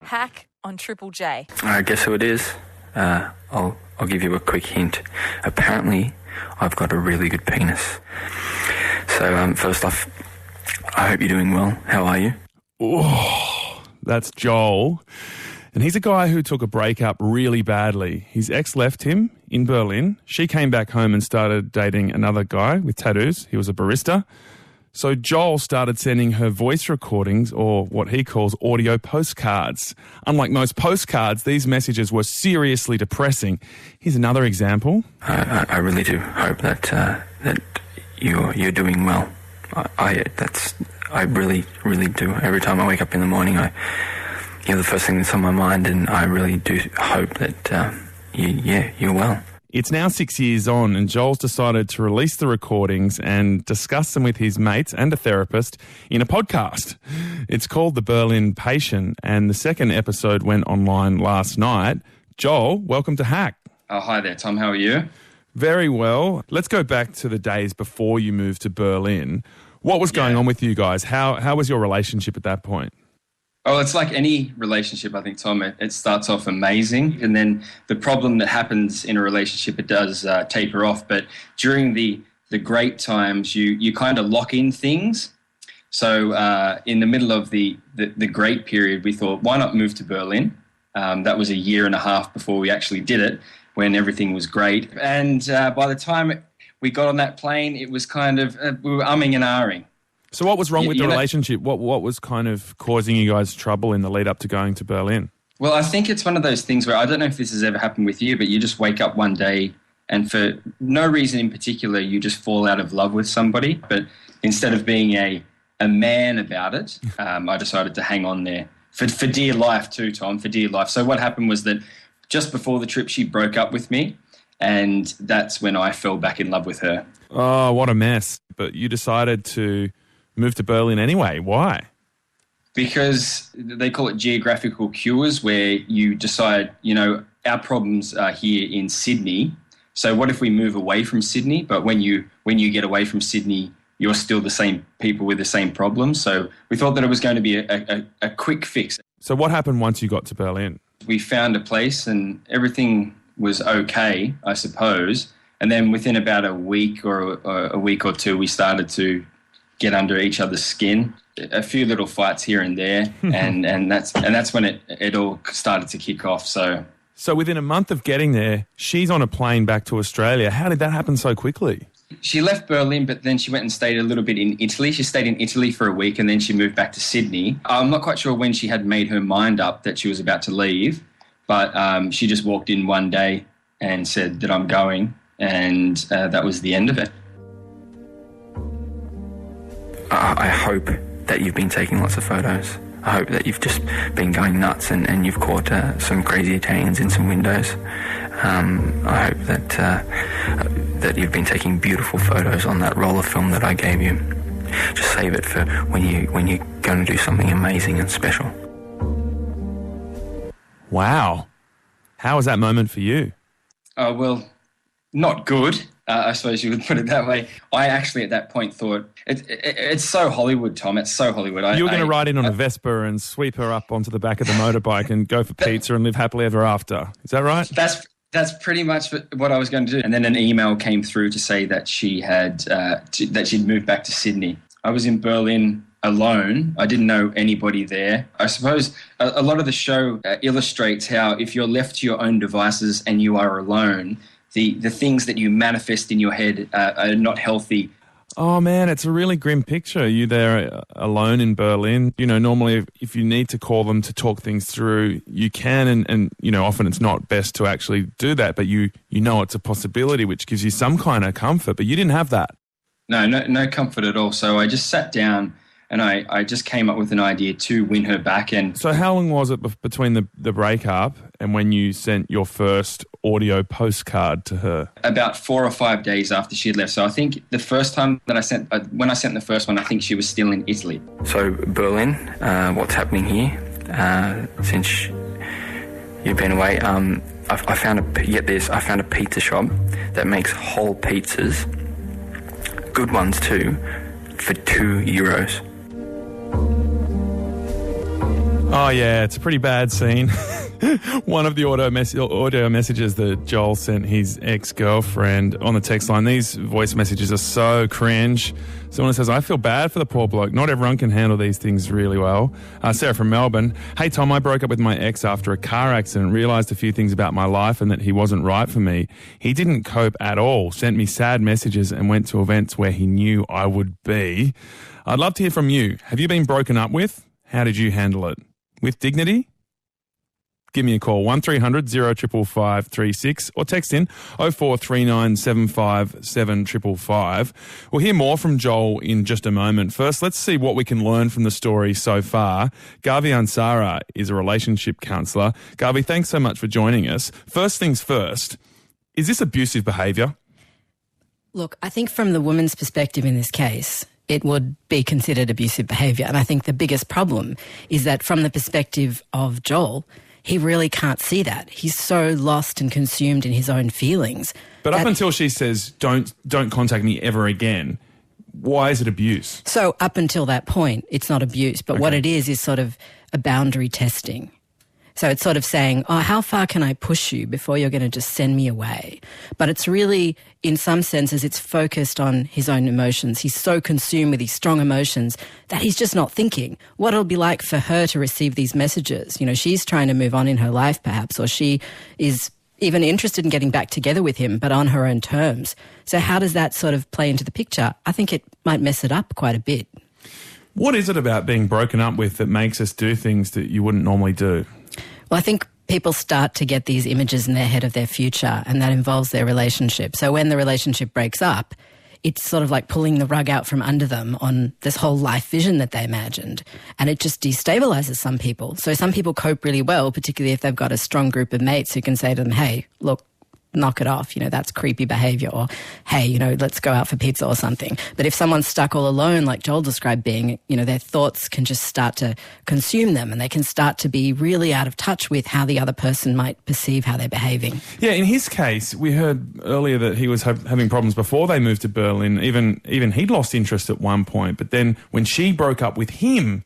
Hack on Triple J. Guess who it is? I'll give you a quick hint. Apparently, I've got a really good penis. So, first off, I hope you're doing well. How are you? Oh, that's Joel. And he's a guy who took a breakup really badly. His ex left him in Berlin. She came back home and started dating another guy with tattoos. He was a barista. So Joel started sending her voice recordings, or what he calls audio postcards. Unlike most postcards, these messages were seriously depressing. Here's another example. I really do hope that you're doing well. I really do. Every time I wake up in the morning, you're the first thing that's on my mind, and I really do hope that you're well. It's now 6 years on, and Joel's decided to release the recordings and discuss them with his mates and a therapist in a podcast. It's called The Berlin Patient, and the second episode went online last night. Joel, welcome to Hack. Oh, hi there, Tom. How are you? Very well. Let's go back to the days before you moved to Berlin. What was going on with you guys? How was your relationship at that point? Oh, it's like any relationship, I think, Tom. It starts off amazing, and then the problem that happens in a relationship, it does taper off. But during the great times, you kind of lock in things. So in the middle of the great period, we thought, why not move to Berlin? That was a year and a half before we actually did it, when everything was great. And by the time we got on that plane, it was kind of, we were umming and ahhing. So what was wrong with the relationship? What was kind of causing you guys trouble in the lead up to going to Berlin? Well, I think it's one of those things where, I don't know if this has ever happened with you, but you just wake up one day and for no reason in particular, you just fall out of love with somebody. But instead of being a man about it, I decided to hang on there for dear life too, Tom, for dear life. So what happened was that just before the trip, she broke up with me, and that's when I fell back in love with her. Oh, what a mess. But you decided to move to Berlin anyway. Why? Because they call it geographical cures, where you decide, our problems are here in Sydney. So what if we move away from Sydney? But when you get away from Sydney, you're still the same people with the same problems. So we thought that it was going to be a quick fix. So what happened once you got to Berlin? We found a place and everything was okay, I suppose. And then within about a week or a week or two, we started to get under each other's skin. A few little fights here and there, and that's when it all started to kick off. So within a month of getting there, she's on a plane back to Australia. How did that happen so quickly? She left Berlin, but then she went and stayed a little bit in Italy. She stayed in Italy for a week, and then she moved back to Sydney. I'm not quite sure when she had made her mind up that she was about to leave, but she just walked in one day and said that I'm going, and that was the end of it. I hope that you've been taking lots of photos. I hope that you've just been going nuts and you've caught some crazy Italians in some windows. I hope that you've been taking beautiful photos on that roll of film that I gave you. Just save it for when you're going to do something amazing and special. Wow. How was that moment for you? Oh, well, not good. I suppose you would put it that way. I actually at that point thought, it's so Hollywood, Tom. It's so Hollywood. You were going to ride in on a Vespa and sweep her up onto the back of the motorbike and go for pizza and live happily ever after. Is that right? That's pretty much what I was going to do. And then an email came through to say that she had that she'd moved back to Sydney. I was in Berlin alone. I didn't know anybody there. I suppose a lot of the show illustrates how if you're left to your own devices and you are alone, the things that you manifest in your head are not healthy. Oh, man, it's a really grim picture. You there alone in Berlin. Normally if you need to call them to talk things through, you can. And often it's not best to actually do that. But you know it's a possibility, which gives you some kind of comfort. But you didn't have that. No comfort at all. So I just sat down and I just came up with an idea to win her back. And so how long was it between the breakup and when you sent your first audio postcard to her? About 4 or 5 days after she had left. So I think the first time that when I sent the first one, I think she was still in Italy. So Berlin, what's happening here since you've been away? I found a pizza shop that makes whole pizzas, good ones too, for €2. Oh, yeah, it's a pretty bad scene. One of the audio messages that Joel sent his ex-girlfriend on the text line, these voice messages are so cringe. Someone says, I feel bad for the poor bloke. Not everyone can handle these things really well. Sarah from Melbourne. Hey, Tom, I broke up with my ex after a car accident, realised a few things about my life and that he wasn't right for me. He didn't cope at all, sent me sad messages and went to events where he knew I would be. I'd love to hear from you. Have you been broken up with? How did you handle it? With dignity? Give me a call, 1300 0555 36 or text in 0439 75 7555. We'll hear more from Joel in just a moment. First, let's see what we can learn from the story so far. Garvi Ansara is a relationship counsellor. Garvi, thanks so much for joining us. First things first, is this abusive behaviour? Look, I think from the woman's perspective in this case, it would be considered abusive behaviour. And I think the biggest problem is that from the perspective of Joel, he really can't see that. He's so lost and consumed in his own feelings. But up until she says, don't contact me ever again, why is it abuse? So up until that point, it's not abuse. But what it is sort of a boundary testing. So it's sort of saying, oh, how far can I push you before you're going to just send me away? But it's really, in some senses, it's focused on his own emotions. He's so consumed with these strong emotions that he's just not thinking what it'll be like for her to receive these messages. You know, she's trying to move on in her life perhaps, or she is even interested in getting back together with him, but on her own terms. So how does that sort of play into the picture? I think it might mess it up quite a bit. What is it about being broken up with that makes us do things that you wouldn't normally do? Well, I think people start to get these images in their head of their future, and that involves their relationship. So when the relationship breaks up, it's sort of like pulling the rug out from under them on this whole life vision that they imagined, and it just destabilizes some people. So some people cope really well, particularly if they've got a strong group of mates who can say to them, hey, look, knock it off, you know, that's creepy behaviour, or hey, you know, let's go out for pizza or something. But if someone's stuck all alone, like Joel described being, you know, their thoughts can just start to consume them, and they can start to be really out of touch with how the other person might perceive how they're behaving. Yeah, in his case, we heard earlier that he was having problems before they moved to Berlin. Even he'd lost interest at one point, but then when she broke up with him,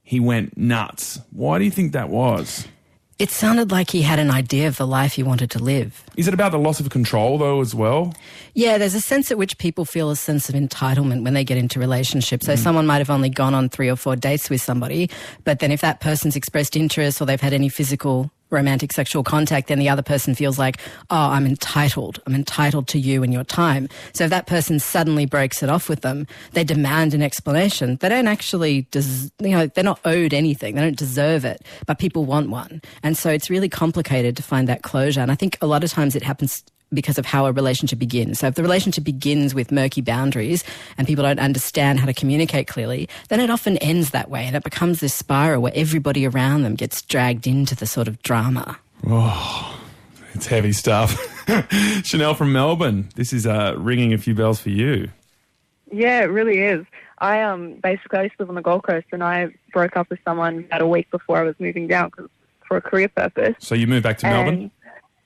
he went nuts. Why do you think that was? It sounded like he had an idea of the life he wanted to live. Is it about the loss of control, though, as well? Yeah, there's a sense at which people feel a sense of entitlement when they get into relationships. So someone might have only gone on 3 or 4 dates with somebody, but then if that person's expressed interest or they've had any physical romantic sexual contact, then the other person feels like, oh, I'm entitled to you and your time. So if that person suddenly breaks it off with them, they demand an explanation. They don't actually, they're not owed anything. They don't deserve it, but people want one. And so it's really complicated to find that closure. And I think a lot of times it happens because of how a relationship begins. So if the relationship begins with murky boundaries and people don't understand how to communicate clearly, then it often ends that way, and it becomes this spiral where everybody around them gets dragged into the sort of drama. Oh, it's heavy stuff. Chanel from Melbourne, this is ringing a few bells for you. Yeah, it really is. I used to live on the Gold Coast, and I broke up with someone about a week before I was moving down for a career purpose. So you moved back to Melbourne?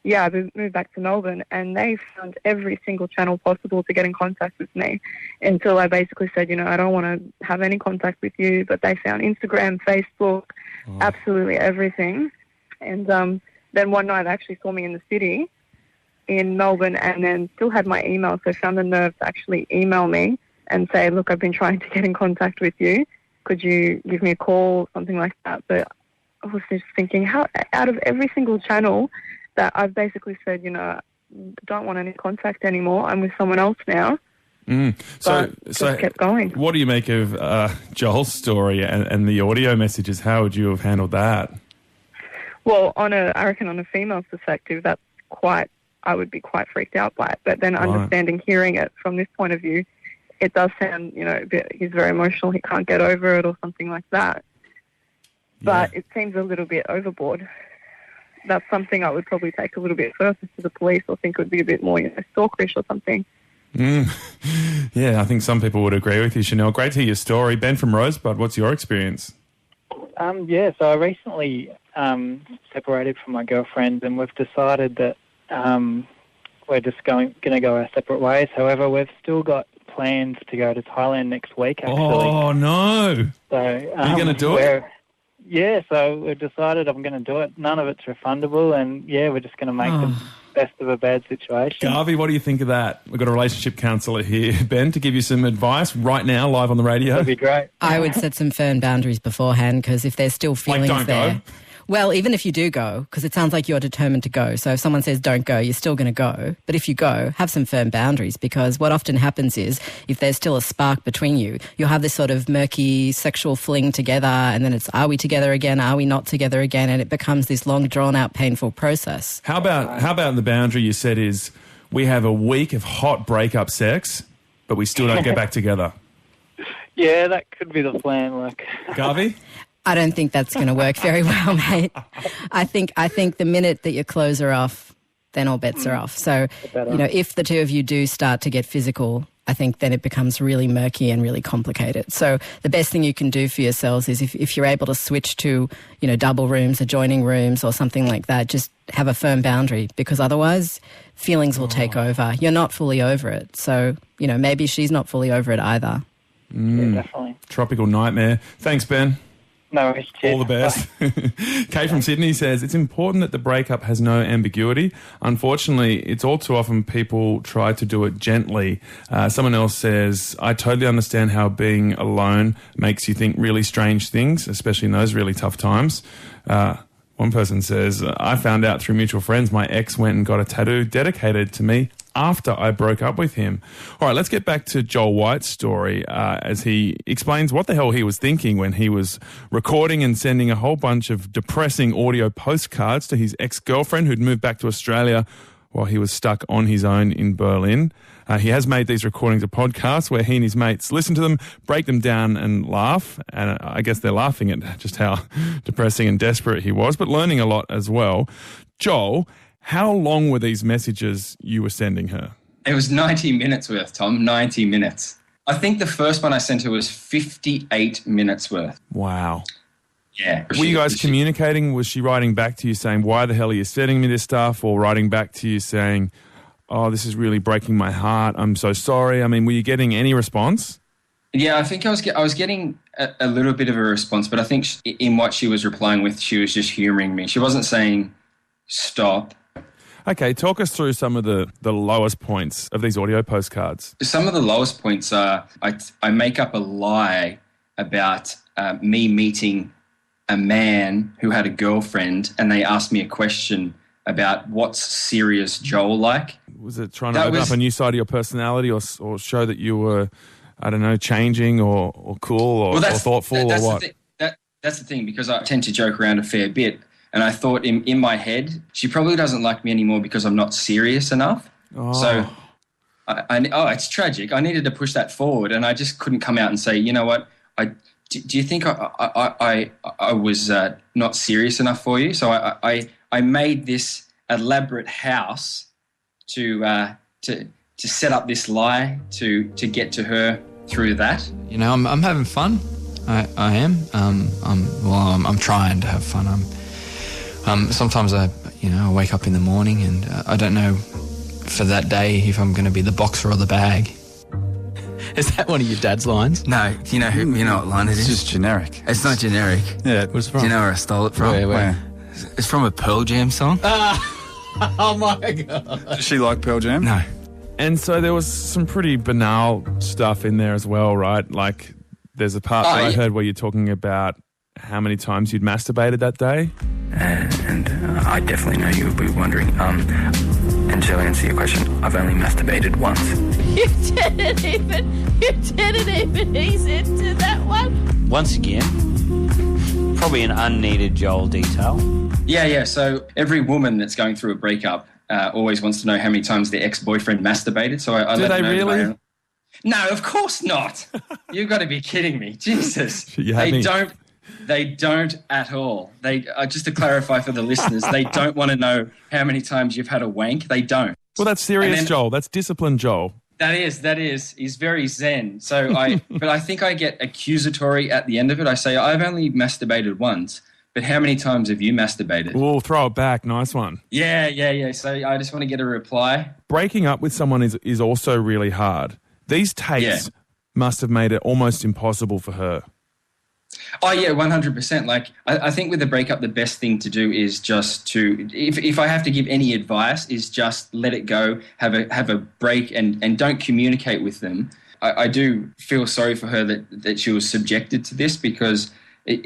Yeah, I moved back to Melbourne, and they found every single channel possible to get in contact with me until I basically said, you know, I don't want to have any contact with you. But they found Instagram, Facebook, absolutely everything. And then one night they actually saw me in the city in Melbourne, and then still had my email, so found the nerve to actually email me and say, look, I've been trying to get in contact with you. Could you give me a call, something like that? But I was just thinking, how out of every single channel that I've basically said, you know, don't want any contact anymore. I'm with someone else now. So just kept going. What do you make of Joel's story and the audio messages? How would you have handled that? Well, I reckon on a female's perspective, I would be quite freaked out by it. But then understanding, hearing it from this point of view, it does sound, you know, he's very emotional. He can't get over it or something like that. But it seems a little bit overboard. That's something I would probably take a little bit further to the police, or think it would be a bit more, you know, stalkerish or something. Yeah, I think some people would agree with you, Chanel. Great to hear your story. Ben from Rosebud, what's your experience? So I recently separated from my girlfriend, and we've decided that we're just going to go our separate ways. However, we've still got plans to go to Thailand next week, actually. Oh, no. So, are you going to do it? yeah, so we've decided I'm going to do it. None of it's refundable, and yeah, we're just going to make the best of a bad situation. Garvey, what do you think of that? We've got a relationship counsellor here, Ben, to give you some advice right now, live on the radio. That'd be great. I would set some firm boundaries beforehand, because if there's still feelings don't there... go. Well, even if you do go, because it sounds like you're determined to go. So if someone says don't go, you're still going to go. But if you go, have some firm boundaries, because what often happens is if there's still a spark between you, you'll have this sort of murky sexual fling together, and then it's, are we together again? Are we not together again? And it becomes this long, drawn-out, painful process. How about the boundary you said is we have a week of hot breakup sex, but we still don't get back together? Yeah, that could be the plan. Like, Garvey? I don't think that's going to work very well, mate. I think the minute that your clothes are off, then all bets are off. So, if the two of you do start to get physical, I think then it becomes really murky and really complicated. So the best thing you can do for yourselves is if you're able to switch to, double rooms, adjoining rooms or something like that, just have a firm boundary, because otherwise feelings will take over. You're not fully over it. So, maybe she's not fully over it either. yeah, definitely. Tropical nightmare. Thanks, Ben. No worries. Cheers. All the best. Kate from Sydney says, it's important that the breakup has no ambiguity. Unfortunately, it's all too often people try to do it gently. Someone else says, I totally understand how being alone makes you think really strange things, especially in those really tough times. One person says, I found out through mutual friends my ex went and got a tattoo dedicated to me after I broke up with him. All right, let's get back to Joel White's story as he explains what the hell he was thinking when he was recording and sending a whole bunch of depressing audio postcards to his ex-girlfriend who'd moved back to Australia while he was stuck on his own in Berlin. He has made these recordings a podcast where he and his mates listen to them, break them down and laugh. And I guess they're laughing at just how depressing and desperate he was, but learning a lot as well. Joel, how long were these messages you were sending her? It was 90 minutes worth, Tom, 90 minutes. I think the first one I sent her was 58 minutes worth. Wow. Yeah. Were you guys communicating? Was she writing back to you saying, why the hell are you sending me this stuff? Or writing back to you saying, oh, this is really breaking my heart, I'm so sorry. I mean, were you getting any response? Yeah, I think I was getting a little bit of a response, but I think in what she was replying with, she was just humouring me. She wasn't saying stop. Okay, talk us through some of the lowest points of these audio postcards. Some of the lowest points are I make up a lie about me meeting a man who had a girlfriend, and they asked me a question about what's serious Joel like. Was it trying to open up a new side of your personality or show that you were, I don't know, changing or cool or thoughtful or what? That's the thing, because I tend to joke around a fair bit. And I thought in my head, she probably doesn't like me anymore because I'm not serious enough. Oh. So, it's tragic. I needed to push that forward, and I just couldn't come out and say, you know what, do you think I was not serious enough for you? So I made this elaborate house to set up this lie to get to her through that. I'm having fun. I am. I'm trying to have fun. Sometimes I wake up in the morning and I don't know for that day if I'm going to be the boxer or the bag. Is that one of your dad's lines? No. Do you know what line it is? It's just generic. It's not generic. Yeah. What's it from? Do you know where I stole it from? Where? It's from a Pearl Jam song. Oh my God. Does she like Pearl Jam? No. And so there was some pretty banal stuff in there as well, right? Like there's a part that I heard where you're talking about how many times you'd masturbated that day. And I definitely know you would be wondering. And to answer your question, I've only masturbated once. You didn't even ease into that one. Once again, probably an unneeded Joel detail. Yeah. So every woman that's going through a breakup always wants to know how many times their ex-boyfriend masturbated. So I do let they them know really? No, of course not. You've got to be kidding me. Jesus. They don't at all. They just to clarify for the listeners, they don't want to know how many times you've had a wank. They don't. Well, that's serious, Joel. That's disciplined, Joel. That is. He's very zen. So but I think I get accusatory at the end of it. I say, I've only masturbated once, but how many times have you masturbated? We'll throw it back. Nice one. Yeah. So I just want to get a reply. Breaking up with someone is also really hard. These tapes must have made it almost impossible for her. Oh, yeah, 100%. Like, I think with the breakup, the best thing to do is just to, if I have to give any advice, is just let it go, have a break, and don't communicate with them. I do feel sorry for her that she was subjected to this, because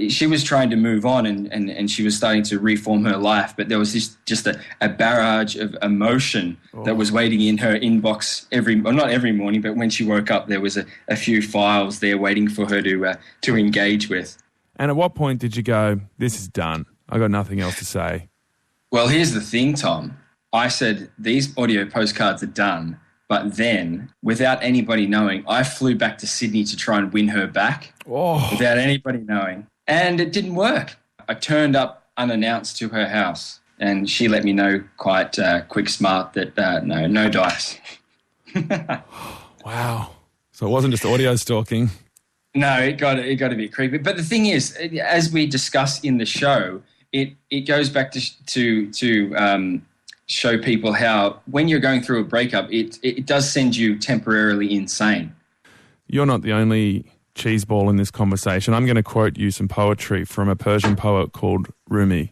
she was trying to move on and she was starting to reform her life, but there was just a barrage of emotion that was waiting in her inbox not every morning, but when she woke up, there was a few files there waiting for her to engage with. And at what point did you go, this is done, I got nothing else to say? Well, here's the thing, Tom. I said, these audio postcards are done. But then, without anybody knowing, I flew back to Sydney to try and win her back without anybody knowing. And it didn't work. I turned up unannounced to her house, and she let me know quite quick smart that no dice. Wow. So it wasn't just audio stalking. No, it got a bit creepy. But the thing is, as we discuss in the show, it goes back to show people how when you're going through a breakup, it does send you temporarily insane. You're not the only cheeseball in this conversation. I'm going to quote you some poetry from a Persian poet called Rumi.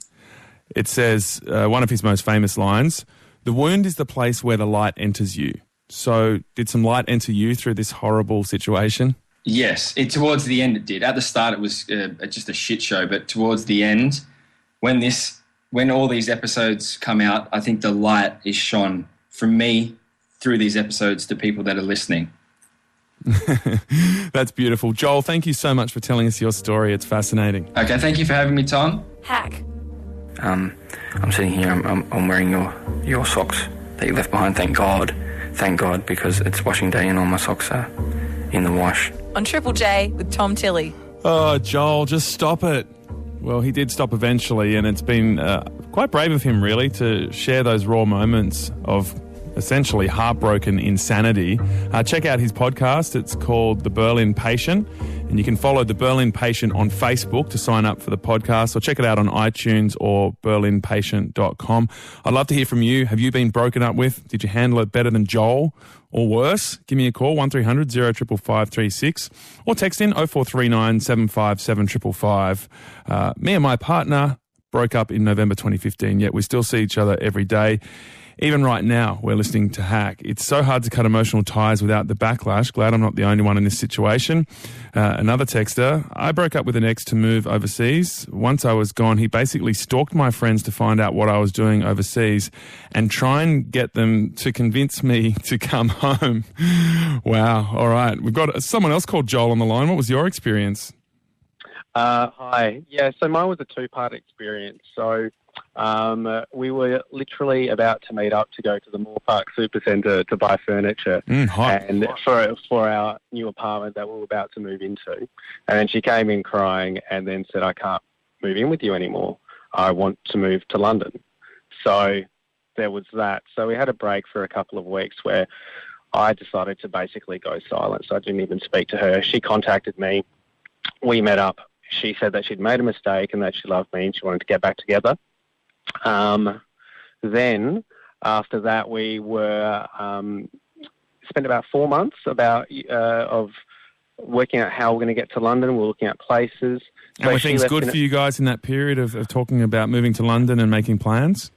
It says, one of his most famous lines, "The wound is the place where the light enters you." So did some light enter you through this horrible situation? Yes, towards the end it did. At the start it was just a shit show, but towards the end, when all these episodes come out, I think the light is shone from me through these episodes to people that are listening. That's beautiful. Joel, thank you so much for telling us your story. It's fascinating. Okay, thank you for having me, Tom. Hack. I'm sitting here, I'm wearing your socks that you left behind, thank God. Thank God, because it's washing day and all my socks are in the wash. On Triple J with Tom Tilley. Oh, Joel, just stop it. Well, he did stop eventually, and it's been quite brave of him, really, to share those raw moments of essentially heartbroken insanity. Check out his podcast. It's called The Berlin Patient, and you can follow The Berlin Patient on Facebook to sign up for the podcast, or check it out on iTunes or berlinpatient.com. I'd love to hear from you. Have you been broken up with? Did you handle it better than Joel or worse? Give me a call, 1300 055536, or text in 0439 757 555. Me and my partner broke up in November 2015, yet we still see each other every day. Even right now, we're listening to Hack. It's so hard to cut emotional ties without the backlash. Glad I'm not the only one in this situation. Another texter, I broke up with an ex to move overseas. Once I was gone, he basically stalked my friends to find out what I was doing overseas and try and get them to convince me to come home. Wow. All right. We've got someone else called Joel on the line. What was your experience? Hi. Yeah, so mine was a two-part experience. So we were literally about to meet up to go to the Moore Park Supercentre to buy furniture and for our new apartment that we were about to move into. And then she came in crying and then said, I can't move in with you anymore. I want to move to London. So there was that. So we had a break for a couple of weeks where I decided to basically go silent. So I didn't even speak to her. She contacted me. We met up. She said that she'd made a mistake and that she loved me and she wanted to get back together. Then after that, we were spent about 4 months of working out how we're going to get to London. We're looking at places. And were things good for you guys in that period of talking about moving to London and making plans?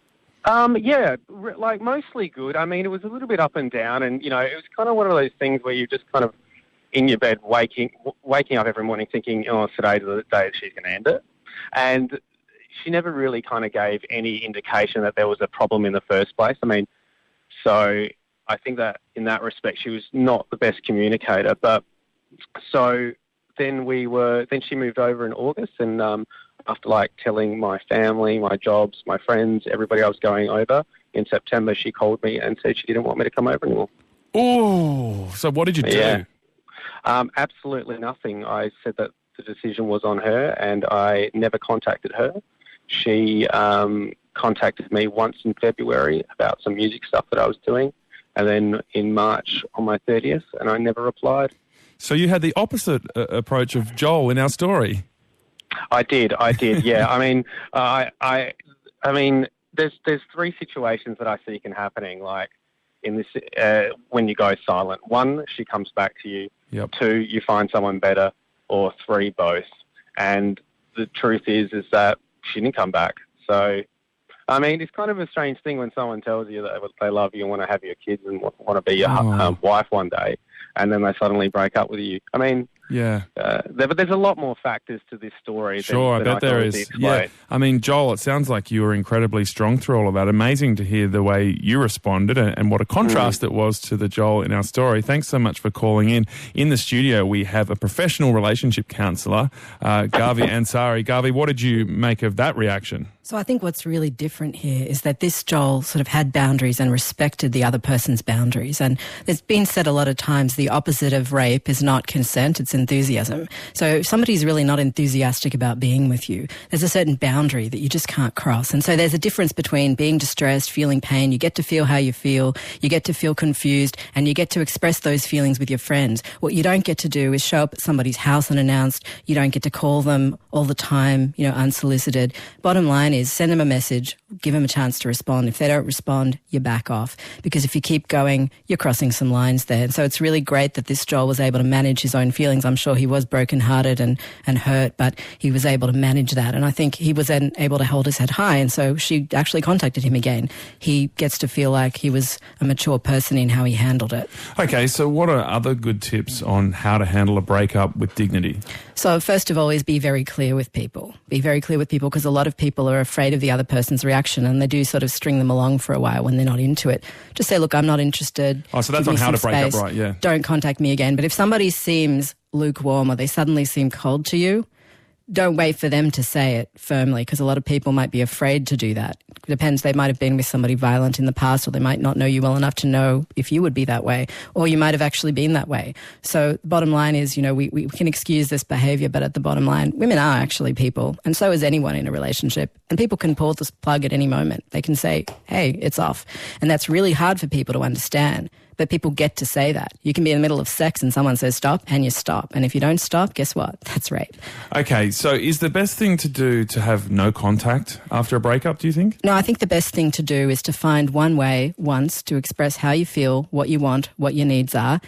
Yeah, like mostly good. I mean, it was a little bit up and down, and it was kind of one of those things where you just kind of in your bed waking up every morning thinking, oh, today's the day she's going to end it. And she never really kind of gave any indication that there was a problem in the first place. I mean, so I think that in that respect, she was not the best communicator. But so then she moved over in August, and after telling my family, my jobs, my friends, everybody I was going over, in September she called me and said she didn't want me to come over anymore. Oh, so what did you do? Yeah. Absolutely nothing. I said that the decision was on her, and I never contacted her. She contacted me once in February about some music stuff that I was doing, and then in March on my 30th, and I never replied. So you had the opposite approach of Joel in our story. I did, yeah. I mean, there's three situations that I see happening, in this when you go silent. One, she comes back to you. Yep. Two, you find someone better, or three, both. And the truth is that she didn't come back. So, I mean, it's kind of a strange thing when someone tells you that they love you and want to have your kids and want to be your wife one day, and then they suddenly break up with you. I mean, yeah. But there's a lot more factors to this story. Sure, than I I bet can there honestly is. explain. Yeah. I mean, Joel, it sounds like you were incredibly strong through all of that. Amazing to hear the way you responded and what a contrast it was to the Joel in our story. Thanks so much for calling in. In the studio, we have a professional relationship counsellor, Garvi Ansari. Garvi, what did you make of that reaction? So I think what's really different here is that this Joel sort of had boundaries and respected the other person's boundaries. And there's been said a lot of times the opposite of rape is not consent, it's enthusiasm. So if somebody's really not enthusiastic about being with you, there's a certain boundary that you just can't cross. And so there's a difference between being distressed, feeling pain, you get to feel how you feel, you get to feel confused, and you get to express those feelings with your friends. What you don't get to do is show up at somebody's house unannounced. You don't get to call them all the time, unsolicited. Bottom line is send them a message, give them a chance to respond. If they don't respond, you back off. Because if you keep going, you're crossing some lines there. And so it's really great that this Joel was able to manage his own feelings. I'm sure he was brokenhearted and hurt, but he was able to manage that. And I think he was then able to hold his head high. And so she actually contacted him again. He gets to feel like he was a mature person in how he handled it. Okay, so what are other good tips on how to handle a breakup with dignity? So first of all is be very clear with people. Be very clear with people because a lot of people are afraid of the other person's reaction and they do sort of string them along for a while when they're not into it. Just say, look, I'm not interested. Oh, so that's on how to break up, right, yeah. Don't contact me again. But if somebody seems lukewarm or they suddenly seem cold to you, don't wait for them to say it firmly because a lot of people might be afraid to do that. It depends. They might have been with somebody violent in the past or they might not know you well enough to know if you would be that way or you might have actually been that way. So the bottom line is, we can excuse this behaviour, but at the bottom line, women are actually people and so is anyone in a relationship. And people can pull this plug at any moment. They can say, hey, it's off. And that's really hard for people to understand. But people get to say that. You can be in the middle of sex and someone says stop and you stop. And if you don't stop, guess what? That's rape. Okay, so is the best thing to do to have no contact after a breakup, do you think? No, I think the best thing to do is to find one way once to express how you feel, what you want, what your needs are,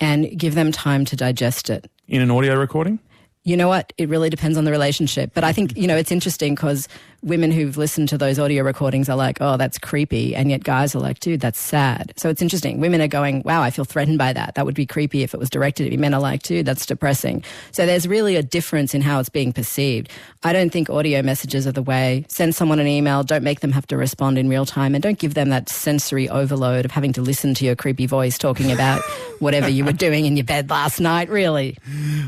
and give them time to digest it. In an audio recording? You know what? It really depends on the relationship. But I think, it's interesting because women who've listened to those audio recordings are like, oh, that's creepy. And yet guys are like, dude, that's sad. So it's interesting. Women are going, wow, I feel threatened by that. That would be creepy if it was directed at me. Men are like, dude, that's depressing. So there's really a difference in how it's being perceived. I don't think audio messages are the way. Send someone an email. Don't make them have to respond in real time. And don't give them that sensory overload of having to listen to your creepy voice talking about whatever you were doing in your bed last night, really.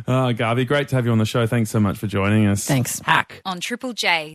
Garvi, great to have you on the show. Thanks so much for joining us. Thanks. Hack on Triple J.